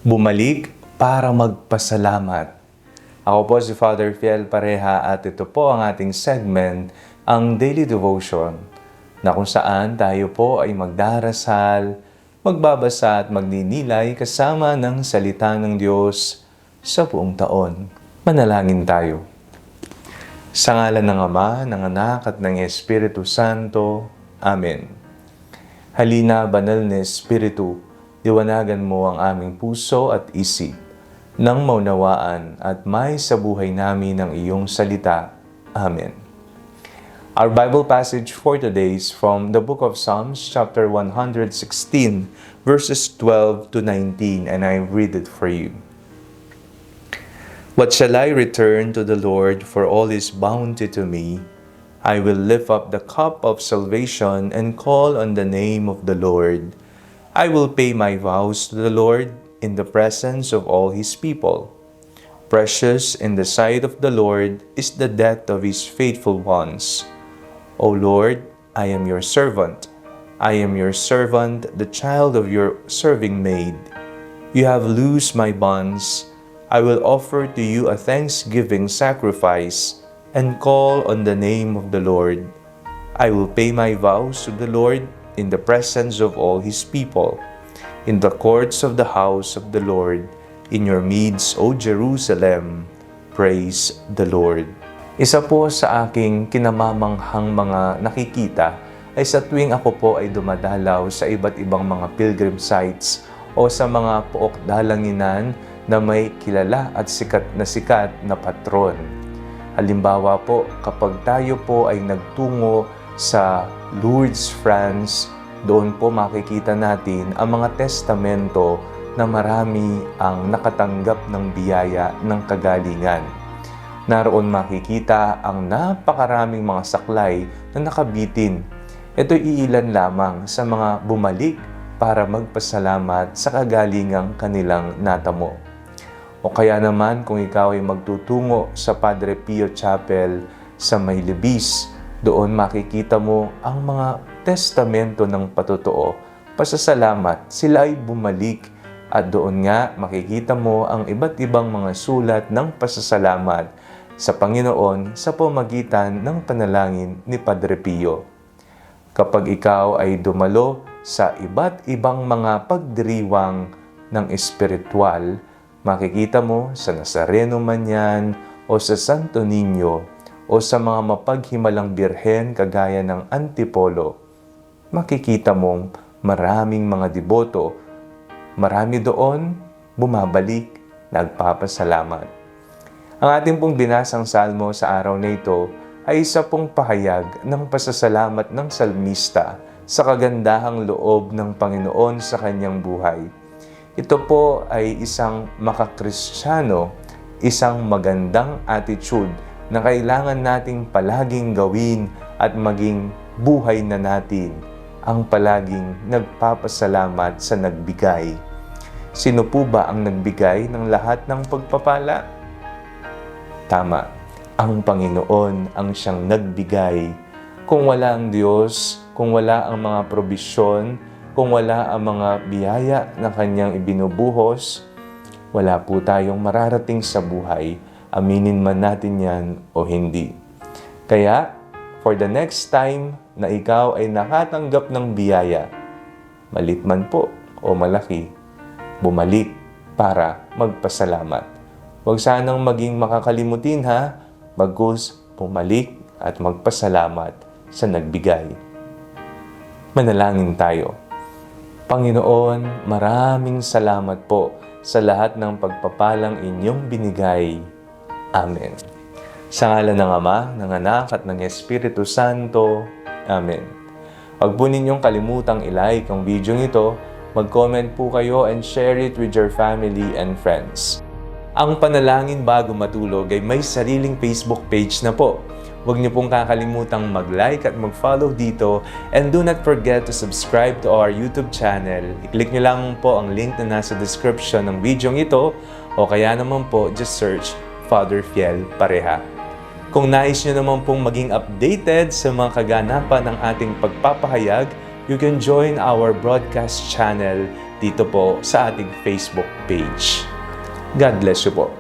Bumalik para magpasalamat. Ako po si Father Fiel Pareha at ito po ang ating segment, ang Daily Devotion, na kung saan tayo po ay magdarasal, magbabasa at magninilay kasama ng salita ng Diyos sa buong taon. Manalangin tayo. Sa ngalan ng Ama, ng Anak at ng Espiritu Santo. Amen. Halina, banal na Espiritu, liwanagan mo ang aming puso at isip nang maunawaan at may sa buhay namin ang iyong salita. Amen. Our Bible passage for today is from the book of Psalms, chapter 116, verses 12 to 19, and I read it for you. What shall I return to the Lord for all his bounty to me? I will lift up the cup of salvation and call on the name of the Lord. I will pay my vows to the Lord in the presence of all his people. Precious in the sight of the Lord is the death of his faithful ones. O Lord, I am your servant. I am your servant, the child of your serving maid. You have loosed my bonds. I will offer to you a thanksgiving sacrifice and call on the name of the Lord. I will pay my vows to the Lord in the presence of all his people, in the courts of the house of the Lord, in your midst, O Jerusalem. Praise the Lord. Isa po sa aking kinamamanghang mga nakikita ay sa tuwing ako po ay dumadalaw sa iba't ibang mga pilgrim sites o sa mga pook dalanginan na may kilala at sikat na patron. Halimbawa po, kapag tayo po ay nagtungo sa Lourdes, France, doon po makikita natin ang mga testamento na marami ang nakatanggap ng biyaya ng kagalingan. Naroon makikita ang napakaraming mga saklay na nakabitin. Ito'y iilan lamang sa mga bumalik para magpasalamat sa kagalingang kanilang natamo. O kaya naman kung ikaw ay magtutungo sa Padre Pio Chapel sa Maylibis, doon makikita mo ang mga testamento ng patotoo, pasasalamat, sila ay bumalik at doon nga makikita mo ang iba't ibang mga sulat ng pasasalamat sa Panginoon sa pamagitan ng panalangin ni Padre Pio. Kapag ikaw ay dumalo sa iba't ibang mga pagdiriwang ng espiritual, makikita mo sa Nazareno man yan o sa Santo Niño, o sa mga mapaghimalang birhen kagaya ng Antipolo, makikita mong maraming mga deboto, marami doon bumabalik, nagpapasalamat. Ang ating pong binasang salmo sa araw na ito ay isa pong pahayag ng pasasalamat ng salmista sa kagandahang loob ng Panginoon sa kanyang buhay. Ito po ay isang makakristyano, isang magandang attitude na kailangan nating palaging gawin at maging buhay na natin ang palaging nagpapasalamat sa nagbigay. Sino po ba ang nagbigay ng lahat ng pagpapala? Tama, ang Panginoon ang siyang nagbigay. Kung wala ang Diyos, kung wala ang mga probisyon, kung wala ang mga biyaya na kanyang ibinubuhos, wala po tayong mararating sa buhay. Aminin man natin yan o hindi. Kaya, for the next time na ikaw ay nakatanggap ng biyaya, malit man po o malaki, bumalik para magpasalamat. Huwag sanang maging makakalimutin ha, bagkus bumalik at magpasalamat sa nagbigay. Manalangin tayo. Panginoon, maraming salamat po sa lahat ng pagpapalang inyong binigay. Amen. Sa ngalan ng Ama, ng Anak at ng Espiritu Santo. Amen. Huwag po ninyong kalimutang i-like ang video ito, mag-comment po kayo and share it with your family and friends. Ang Panalangin Bago Matulog ay may sariling Facebook page na po. Huwag niyo pong kakalimutang mag-like at mag-follow dito, and do not forget to subscribe to our YouTube channel. I-click niyo lang po ang link na nasa description ng video ito, o kaya naman po just search Father Fiel Pareha. Kung nais nyo naman pong maging updated sa mga kaganapan ng ating pagpapahayag, you can join our broadcast channel dito po sa ating Facebook page. God bless you po.